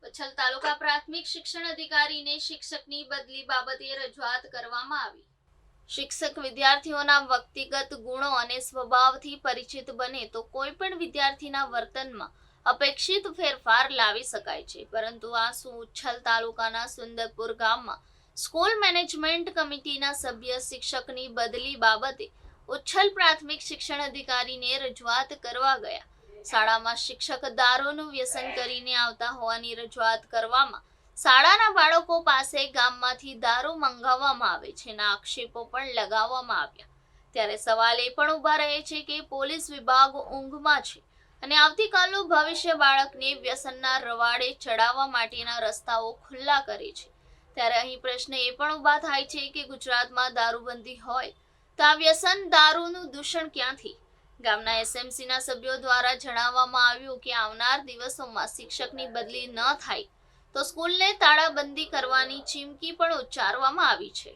ઉચ્છલ તાલુકા પ્રાથમિક શિક્ષણ અધિકારીને શિક્ષકની બદલી બાબતે રજૂઆત કરવામાં આવી। શિક્ષક વિદ્યાર્થીઓના વ્યક્તિગત ગુણો અને સ્વભાવથી પરિચિત બને તો કોઈ પણ વિદ્યાર્થીના વર્તનમાં અપેક્ષિત ફેરફાર લાવી શકાય છે, પરંતુ આ શું ઉચ્છલ તાલુકાના સુંદરપુર ગામમાં સ્કૂલ મેનેજમેન્ટ કમિટીના સભ્ય શિક્ષકની બદલી બાબતે ઉચ્છલ પ્રાથમિક શિક્ષણ અધિકારીને રજૂઆત કરવા ગયા। શાળામાં શિક્ષક દારૂનું વ્યસન કરીને આવતા હોવાની રજૂઆત કરવામાં શાળાના બાળકો પાસે ગામમાંથી દારૂ મંગાવવામાં આવે છે ના આક્ષેપો પણ લગાવવામાં આવ્યા। ત્યારે સવાલ એ પણ ઊભા રહે છે કે પોલીસ વિભાગ ઊંઘમાં છે અને આવતીકાલનું ભવિષ્ય બાળકને વ્યસનના રવાડે ચડાવવા માટેના રસ્તાઓ ખુલ્લા કરે છે। ત્યારે અહીં પ્રશ્ન એ પણ ઊભા થાય છે કે ગુજરાતમાં દારૂબંધી હોય તો આ વ્યસન દારૂનું દૂષણ ક્યાંથી? ગામના એસએમસીના સભ્યો દ્વારા જણાવવામાં આવ્યું કે આવનાર દિવસોમાં શિક્ષકની બદલી ન થાય તો સ્કૂલને તાળાબંધી કરવાની ચીમકી પણ ઉચ્ચારવામાં આવી છે।